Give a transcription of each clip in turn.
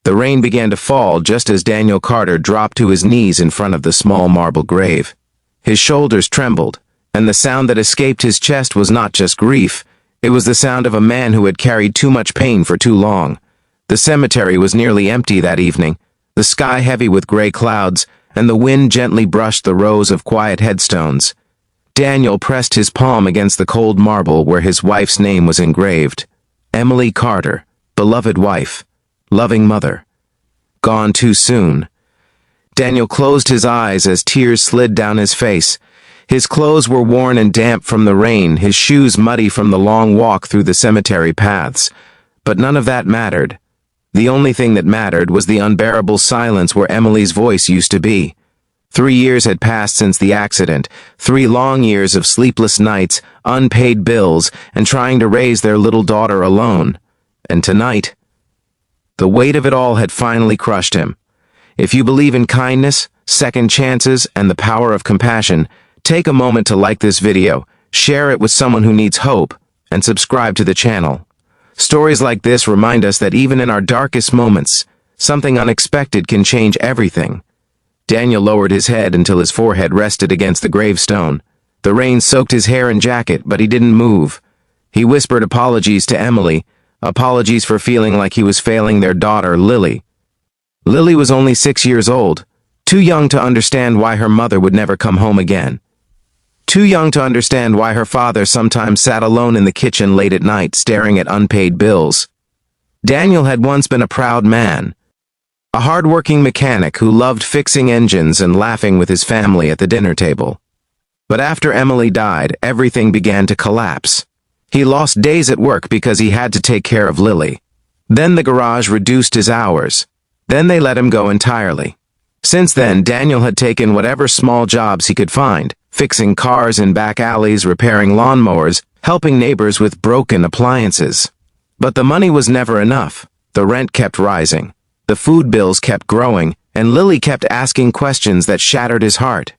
The rain began to fall just as Daniel Carter dropped to his knees in front of the small marble grave. His shoulders trembled, and the sound that escaped his chest was not just grief. It was the sound of a man who had carried too much pain for too long. The cemetery was nearly empty that evening, the sky heavy with gray clouds, and the wind gently brushed the rows of quiet headstones. Daniel pressed his palm against the cold marble where his wife's name was engraved. Emily Carter, beloved wife, loving mother. Gone too soon. Daniel closed his eyes as tears slid down his face. His clothes were worn and damp from the rain, his shoes muddy from the long walk through the cemetery paths. But none of that mattered. The only thing that mattered was the unbearable silence where Emily's voice used to be. 3 years had passed since the accident, 3 long years of sleepless nights, unpaid bills, and trying to raise their little daughter alone. And tonight, the weight of it all had finally crushed him. If you believe in kindness, second chances, and the power of compassion, take a moment to like this video, share it with someone who needs hope, and subscribe to the channel. Stories like this remind us that even in our darkest moments, something unexpected can change everything. Daniel lowered his head until his forehead rested against the gravestone. The rain soaked his hair and jacket, but he didn't move. He whispered apologies to Emily, apologies for feeling like he was failing their daughter, Lily. Lily was only 6 years old, too young to understand why her mother would never come home again. Too young to understand why her father sometimes sat alone in the kitchen late at night staring at unpaid bills. Daniel had once been a proud man, a hard-working mechanic who loved fixing engines and laughing with his family at the dinner table. But after Emily died, everything began to collapse. He lost days at work because he had to take care of Lily. Then the garage reduced his hours. Then they let him go entirely. Since then, Daniel had taken whatever small jobs he could find, fixing cars in back alleys, repairing lawnmowers, helping neighbors with broken appliances. But the money was never enough. The rent kept rising. The food bills kept growing, and Lily kept asking questions that shattered his heart.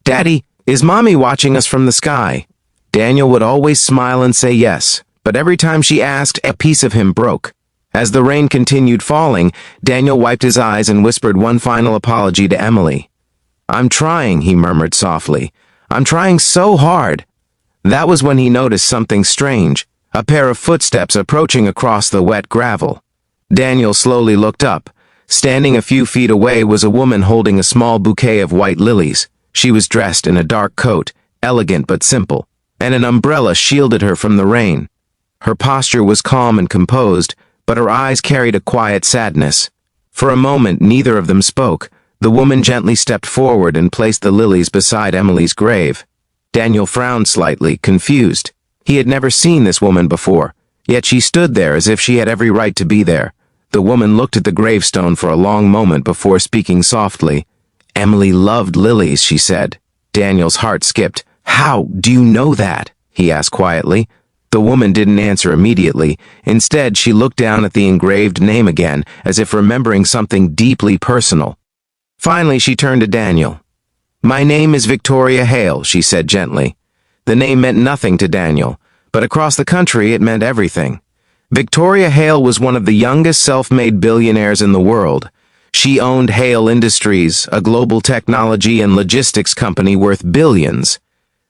"Daddy, is Mommy watching us from the sky?" Daniel would always smile and say yes, but every time she asked, a piece of him broke. As the rain continued falling, Daniel wiped his eyes and whispered one final apology to Emily. "I'm trying," he murmured softly. "I'm trying so hard." That was when he noticed something strange, a pair of footsteps approaching across the wet gravel. Daniel slowly looked up. Standing a few feet away was a woman holding a small bouquet of white lilies. She was dressed in a dark coat, elegant but simple, and an umbrella shielded her from the rain. Her posture was calm and composed, but her eyes carried a quiet sadness. For a moment, neither of them spoke. The woman gently stepped forward and placed the lilies beside Emily's grave. Daniel frowned slightly, confused. He had never seen this woman before, yet she stood there as if she had every right to be there. The woman looked at the gravestone for a long moment before speaking softly. "Emily loved lilies," she said. Daniel's heart skipped. "How do you know that?" he asked quietly. The woman didn't answer immediately. Instead, she looked down at the engraved name again, as if remembering something deeply personal. Finally, she turned to Daniel. "My name is Victoria Hale," she said gently. The name meant nothing to Daniel, but across the country it meant everything. Victoria Hale was one of the youngest self-made billionaires in the world. She owned Hale Industries, a global technology and logistics company worth billions.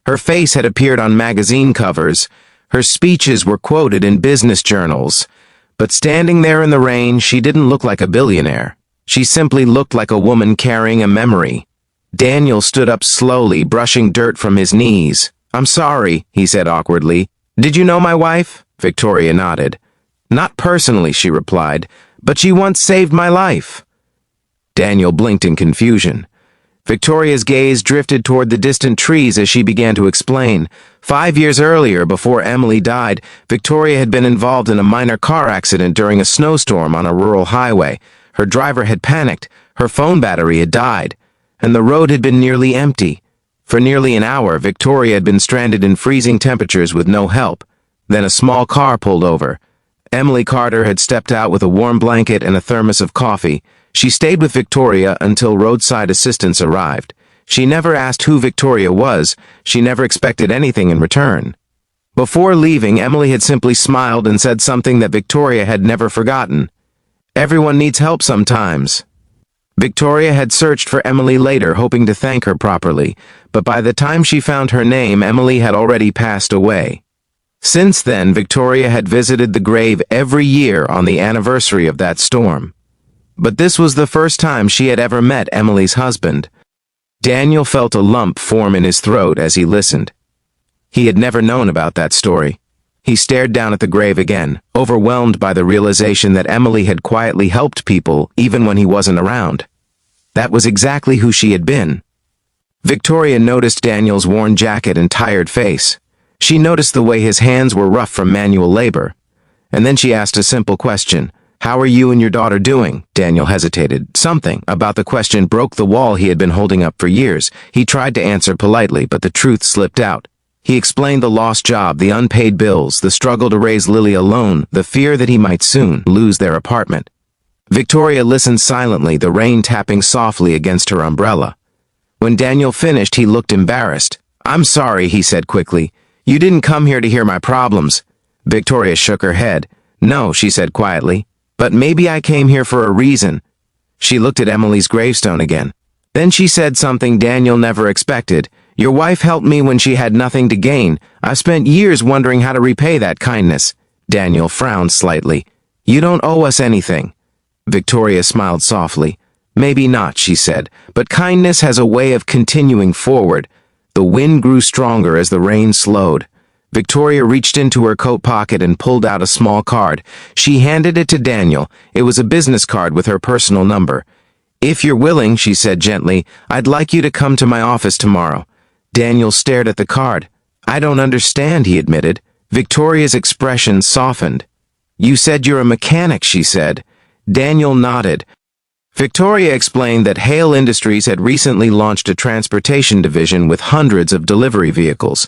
Her face had appeared on magazine covers. Her speeches were quoted in business journals. But standing there in the rain, she didn't look like a billionaire. She simply looked like a woman carrying a memory. Daniel stood up slowly, brushing dirt from his knees. "I'm sorry," he said awkwardly. "Did you know my wife?" Victoria nodded. "Not personally," she replied, "but she once saved my life." Daniel blinked in confusion. Victoria's gaze drifted toward the distant trees as she began to explain. 5 years earlier, before Emily died, Victoria had been involved in a minor car accident during a snowstorm on a rural highway. Her driver had panicked, her phone battery had died, and the road had been nearly empty. For nearly an hour, Victoria had been stranded in freezing temperatures with no help. Then a small car pulled over. Emily Carter had stepped out with a warm blanket and a thermos of coffee. She stayed with Victoria until roadside assistance arrived. She never asked who Victoria was. She never expected anything in return. Before leaving, Emily had simply smiled and said something that Victoria had never forgotten. Everyone needs help sometimes. Victoria had searched for Emily later, hoping to thank her properly, but by the time she found her name, Emily had already passed away. Since then, Victoria had visited the grave every year on the anniversary of that storm. But this was the first time she had ever met Emily's husband. Daniel felt a lump form in his throat as he listened. He had never known about that story. He stared down at the grave again, overwhelmed by the realization that Emily had quietly helped people even when he wasn't around. That was exactly who she had been. Victoria noticed Daniel's worn jacket and tired face. She noticed the way his hands were rough from manual labor. And then she asked a simple question. "How are you and your daughter doing?" Daniel hesitated. Something about the question broke the wall he had been holding up for years. He tried to answer politely, but the truth slipped out. He explained the lost job, the unpaid bills, the struggle to raise Lily alone, the fear that he might soon lose their apartment. Victoria listened silently, the rain tapping softly against her umbrella. When Daniel finished, he looked embarrassed. "I'm sorry," he said quickly. "You didn't come here to hear my problems." Victoria shook her head. "No," she said quietly. "But maybe I came here for a reason." She looked at Emily's gravestone again. Then she said something Daniel never expected. "Your wife helped me when she had nothing to gain. I've spent years wondering how to repay that kindness." Daniel frowned slightly. "You don't owe us anything." Victoria smiled softly. "Maybe not," she said, "but kindness has a way of continuing forward." The wind grew stronger as the rain slowed. Victoria reached into her coat pocket and pulled out a small card. She handed it to Daniel. It was a business card with her personal number. "If you're willing," she said gently, "I'd like you to come to my office tomorrow." Daniel stared at the card. "I don't understand," he admitted. Victoria's expression softened. "You said you're a mechanic," she said. Daniel nodded. Victoria explained that Hale Industries had recently launched a transportation division with hundreds of delivery vehicles.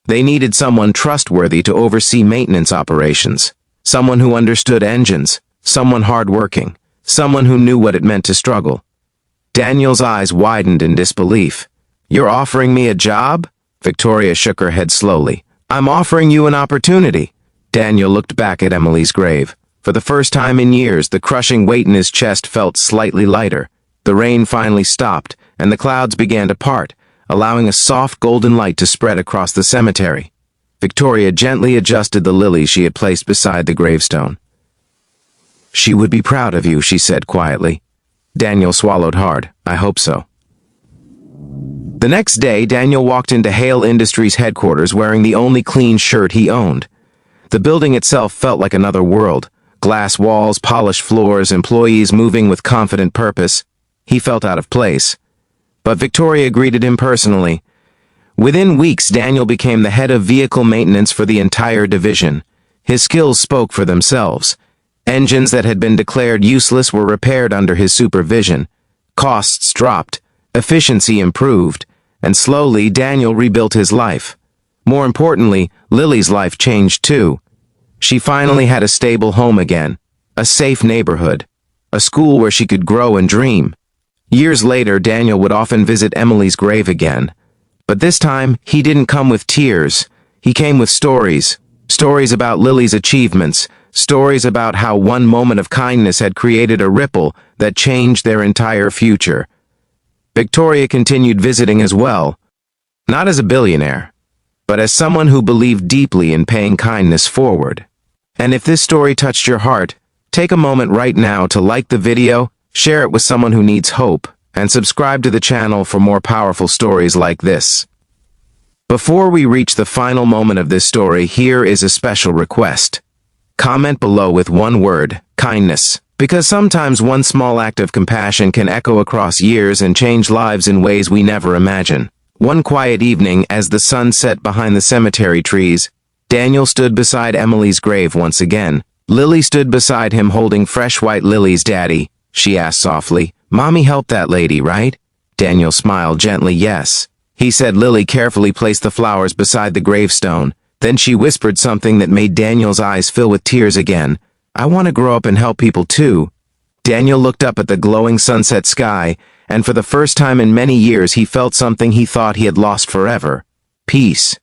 They needed someone trustworthy to oversee maintenance operations, someone who understood engines, someone hardworking, someone who knew what it meant to struggle. Daniel's eyes widened in disbelief. "You're offering me a job?" Victoria shook her head slowly. "I'm offering you an opportunity." Daniel looked back at Emily's grave. For the first time in years, the crushing weight in his chest felt slightly lighter. The rain finally stopped, and the clouds began to part, allowing a soft golden light to spread across the cemetery. Victoria gently adjusted the lilies she had placed beside the gravestone. "She would be proud of you," she said quietly. Daniel swallowed hard. "I hope so." The next day, Daniel walked into Hale Industries headquarters wearing the only clean shirt he owned. The building itself felt like another world. Glass walls, polished floors, employees moving with confident purpose. He felt out of place. But Victoria greeted him personally. Within weeks, Daniel became the head of vehicle maintenance for the entire division. His skills spoke for themselves. Engines that had been declared useless were repaired under his supervision. Costs dropped. Efficiency improved. And slowly, Daniel rebuilt his life. More importantly, Lily's life changed too. She finally had a stable home again, a safe neighborhood, a school where she could grow and dream. Years later, Daniel would often visit Emily's grave again. But this time, he didn't come with tears. He came with stories. Stories about Lily's achievements. Stories about how one moment of kindness had created a ripple that changed their entire future. Victoria continued visiting as well, not as a billionaire, but as someone who believed deeply in paying kindness forward. And if this story touched your heart, take a moment right now to like the video, share it with someone who needs hope, and subscribe to the channel for more powerful stories like this. Before we reach the final moment of this story, here is a special request. Comment below with one word, kindness, because sometimes one small act of compassion can echo across years and change lives in ways we never imagine. One quiet evening, as the sun set behind the cemetery trees, Daniel stood beside Emily's grave once again. Lily stood beside him holding fresh white lilies. "Daddy," she asked softly, "Mommy helped that lady, right?" Daniel smiled gently. "Yes." He said. Lily carefully placed the flowers beside the gravestone. Then she whispered something that made Daniel's eyes fill with tears again. "I want to grow up and help people too." Daniel looked up at the glowing sunset sky, and for the first time in many years he felt something he thought he had lost forever. Peace.